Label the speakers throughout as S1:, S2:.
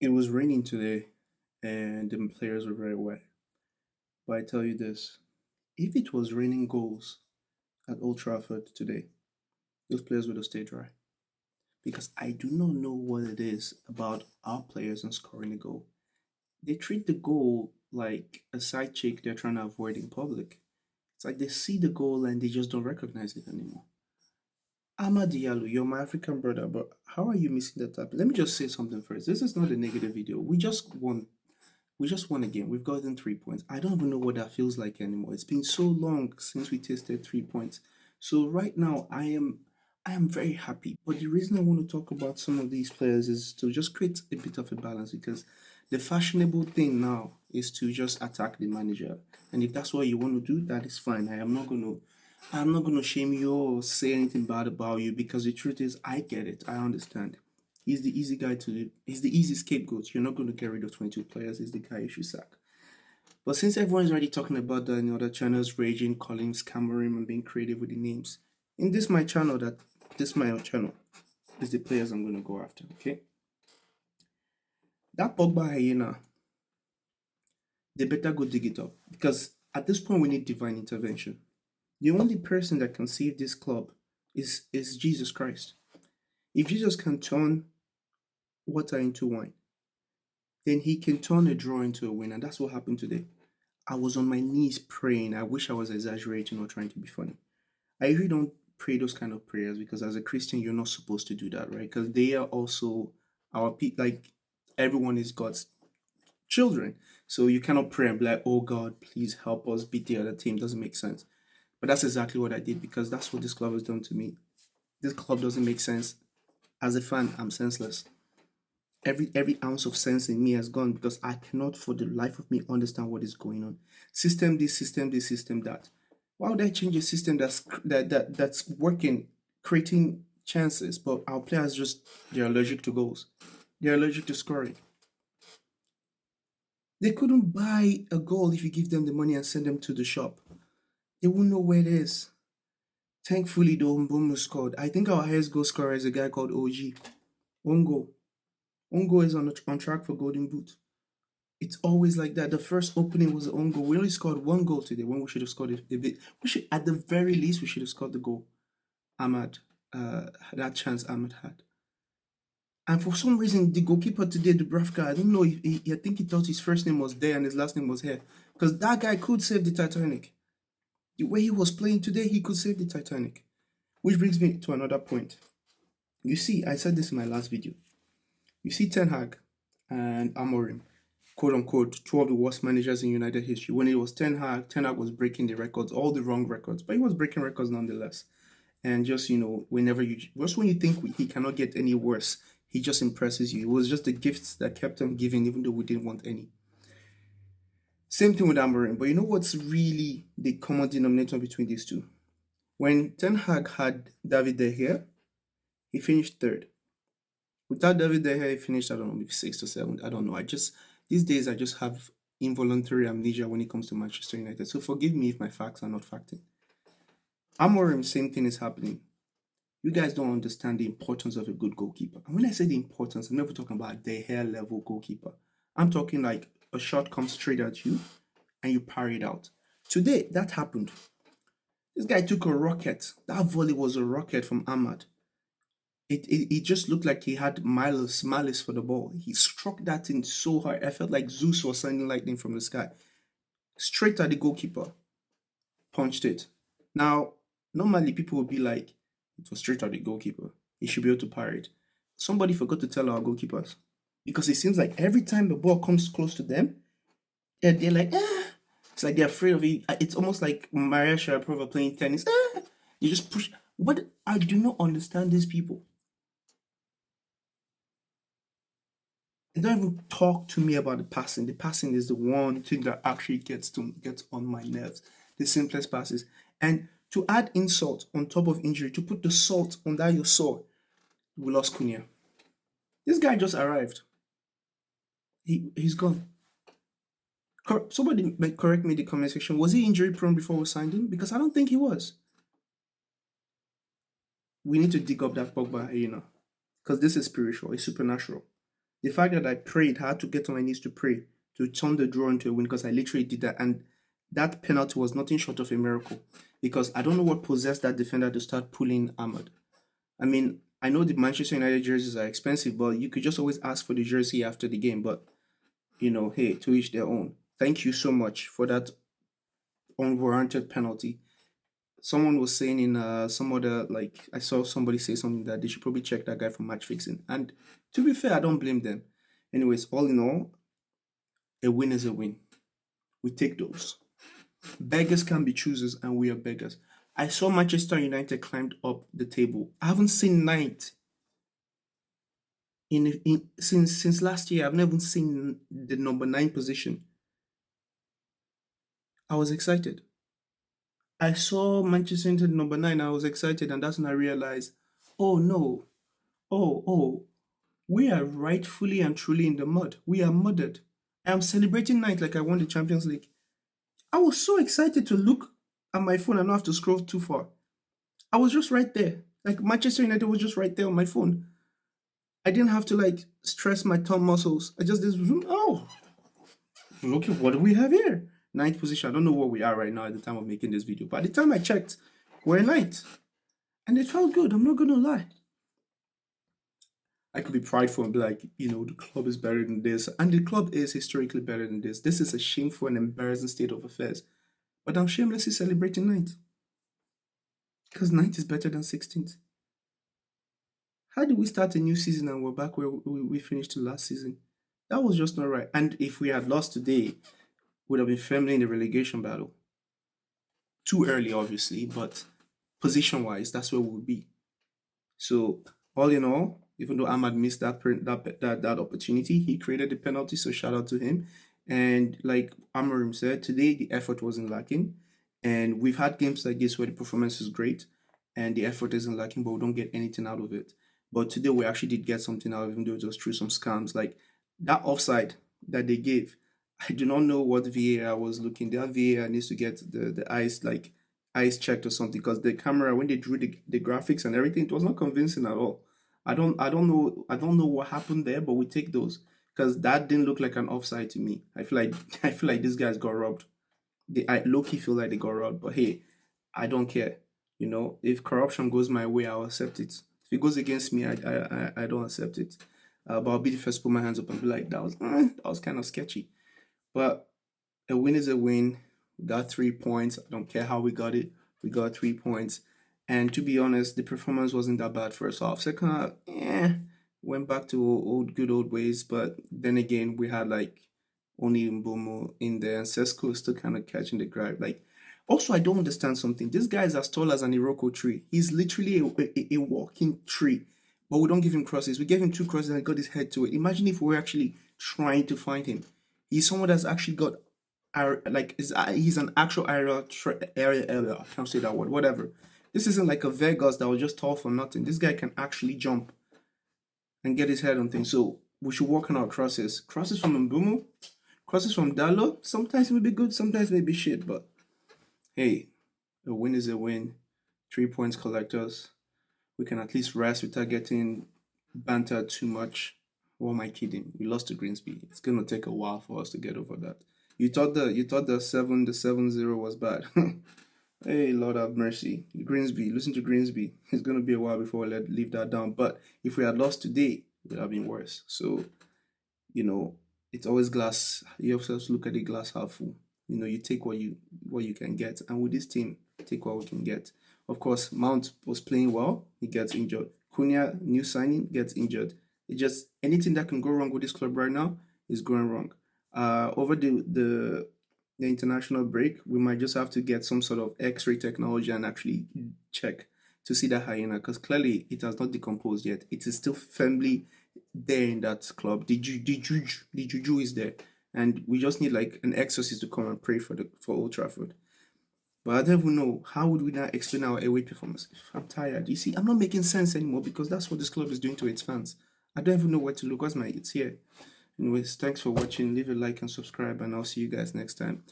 S1: It was raining today and the players were very wet. But I tell you this, if it was raining goals at Old Trafford today, those players would have stayed dry. Because I do not know what it is about our players and scoring a goal. They treat the goal like a side chick they're trying to avoid in public. It's like they see the goal and they just don't recognize it anymore. Amad Diallo, you're my African brother, but how are you missing that tap? Let me just say something first. This is not a negative video. We just won a game. We've gotten 3 points. I don't even know what that feels like anymore. It's been so long since we tasted 3 points. So right now I am very happy. But the reason I want to talk about some of these players is to just create a bit of a balance because the fashionable thing now is to just attack the manager. And if that's what you want to do, that is fine. I'm not gonna shame you or say anything bad about you because the truth is I get it. I understand. He's the easy guy to do. He's the easy scapegoat. You're not going to get rid of 22 players. He's the guy you should sack. But since everyone's already talking about that in other channels, raging, calling, scammering, and being creative with the names, in this my own channel is the players I'm going to go after. Okay, that Pogba Hyena, they better go dig it up because at this point we need divine intervention. The only person that can save this club is Jesus Christ. If Jesus can turn water into wine, then he can turn a draw into a win, and that's what happened today. I was on my knees praying. I wish I was exaggerating or trying to be funny. I usually don't pray those kind of prayers because as a Christian, you're not supposed to do that, right? Because they are also our people. Like everyone is God's children, so you cannot pray and be like, "Oh God, please help us beat the other team." Doesn't make sense. But that's exactly what I did because that's what this club has done to me. This club doesn't make sense. As a fan, I'm senseless. Every ounce of sense in me has gone because I cannot for the life of me understand what is going on. System this, system this, system that. Why would I change a system that's working, creating chances, but our players just they're allergic to goals. They're allergic to scoring. They couldn't buy a goal if you give them the money and send them to the shop. They won't know where it is. Thankfully, the Mbomo scored. I think our highest goal scorer is a guy called OG. One goal. One goal is on track for Golden Boot. It's always like that. The first opening was an own goal. We only scored one goal today when we should have scored a bit. We should, at the very least, we should have scored the goal. Ahmad, that chance Ahmad had. And for some reason, the goalkeeper today, Dubravka, I don't know, I think he thought his first name was there and his last name was here. Because that guy could save the Titanic. The way he was playing today, he could save the Titanic. Which brings me to another point. You see, I said this in my last video. You see Ten Hag and Amorim, quote unquote, two of the worst managers in United history. When it was Ten Hag was breaking the records, all the wrong records, but he was breaking records nonetheless. And just when you think he cannot get any worse, he just impresses you. It was just the gifts that kept him giving, even though we didn't want any. Same thing with Amorim. But you know what's really the common denominator between these two? When Ten Hag had David De Gea, he finished third. Without David De Gea, he finished, I don't know, maybe sixth or seventh. I don't know. These days, I just have involuntary amnesia when it comes to Manchester United. So forgive me if my facts are not facting. Amorim, same thing is happening. You guys don't understand the importance of a good goalkeeper. And when I say the importance, I'm never talking about De Gea level goalkeeper. I'm talking like a shot comes straight at you and you parry it out. Today, that happened. This guy took a rocket. That volley was a rocket from Ahmad. It just looked like he had malice for the ball. He struck that thing so hard. I felt like Zeus was sending lightning from the sky. Straight at the goalkeeper. Punched it. Now, normally people would be like, it was straight at the goalkeeper. He should be able to parry it. Somebody forgot to tell our goalkeepers. Because it seems like every time the ball comes close to them, they're like, ah. It's like they're afraid of it. It's almost like Maria Sharapova playing tennis. Ah. You just push. What? I do not understand these people. And don't even talk to me about the passing. The passing is the one thing that actually gets on my nerves. The simplest passes. And to add insult on top of injury, to put the salt on that you saw, we lost Cunha. This guy just arrived. He's gone. Somebody correct me in the comment section. Was he injury prone before we signed him? Because I don't think he was. We need to dig up that Pogba, because this is spiritual. It's supernatural. The fact that I prayed, I had to get on my knees to pray to turn the draw into a win because I literally did that. And that penalty was nothing short of a miracle because I don't know what possessed that defender to start pulling Ahmad. I mean, I know the Manchester United jerseys are expensive, but you could just always ask for the jersey after the game. But, hey, to each their own. Thank you so much for that unwarranted penalty. Someone was saying in some other, like, I saw somebody say something that they should probably check that guy for match fixing. And to be fair, I don't blame them. Anyways, all in all, a win is a win. We take those. Beggars can be choosers, and we are beggars. I saw Manchester United climbed up the table. I haven't seen ninth since last year. I've never seen the number 9 position. I was excited. I saw Manchester United number 9. I was excited, and that's when I realized, oh no, oh, we are rightfully and truly in the mud. We are mudded. I am celebrating night like I won the Champions League. I was so excited to look at my phone and not have to scroll too far. I was just right there. Like Manchester United was just right there on my phone. I didn't have to like stress my thumb muscles. I just did zoom. Oh, look at what we have here. 9th position. I don't know where we are right now at the time of making this video, but at the time I checked, we're 9th. And it felt good. I'm not gonna lie. I could be prideful and be like, the club is better than this. And the club is historically better than this. This is a shameful and embarrassing state of affairs. But I'm shamelessly celebrating 9th. Because 9th is better than 16th. How did we start a new season and we're back where we finished the last season? That was just not right. And if we had lost today, would have been firmly in the relegation battle. Too early, obviously, but position-wise, that's where we would be. So, all in all, even though Ahmad missed that opportunity, he created the penalty, so shout out to him. And like Amorim said, today the effort wasn't lacking. And we've had games like this where the performance is great and the effort isn't lacking, but we don't get anything out of it. But today we actually did get something out, even though it was through some scams. Like that offside that they gave, I do not know what VAR was looking. That VAR needs to get the eyes checked or something because the camera when they drew the graphics and everything, it was not convincing at all. I don't know what happened there, but we take those because that didn't look like an offside to me. I feel like I feel like these guys got robbed. I low key feel like they got robbed, but hey, I don't care. If corruption goes my way, I'll accept it. If it goes against me, I don't accept it. But I'll be the first to put my hands up and be like, that was kind of sketchy. But a win is a win. We got 3 points. I don't care how we got it. We got 3 points. And to be honest, the performance wasn't that bad first half. Second half, went back to good old ways. But then again, we had like only Mbomo in there, and Sesko is still kind of catching the grab. Like, also, I don't understand something. This guy is as tall as an Iroko tree. He's literally a walking tree. But we don't give him crosses. We gave him 2 crosses and got his head to it. Imagine if we were actually trying to find him. He's someone that's actually got he's an actual area. I can't say that word. Whatever. This isn't like a Vegas that was just tall for nothing. This guy can actually jump and get his head on things. So we should work on our crosses. Crosses from Mbumu, crosses from Dalo. Sometimes it may be good, sometimes it may be shit. But hey, a win is a win. 3 points collectors. We can at least rest without getting bantered too much. What am I kidding? We lost to Greensby. It's gonna take a while for us to get over that. You thought the 7-0 was bad. Hey, Lord have mercy. Greensby, listen to Greensby. It's gonna be a while before we leave that down. But if we had lost today, it would have been worse. So, it's always glass. You have to look at the glass half full. You take what you can get, and with this team, take what we can get. Of course, Mount was playing well. He gets injured. Cunha, new signing, gets injured. It just anything that can go wrong with this club right now is going wrong. Over the international break, we might just have to get some sort of X-ray technology and actually check to see the hyena because clearly it has not decomposed yet. It is still firmly there in that club. The juju is there, and we just need like an exorcist to come and pray for Old Trafford. But I don't even know how would we now explain our away performance. I'm tired. You see, I'm not making sense anymore because that's what this club is doing to its fans. I don't even know where to look. It's here. Anyways, thanks for watching. Leave a like and subscribe, and I'll see you guys next time.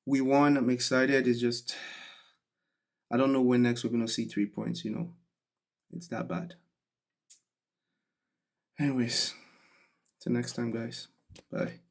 S1: We won. I'm excited. It's just, I don't know when next we're going to see 3 points, It's that bad. Anyways, Till next time, guys. Bye.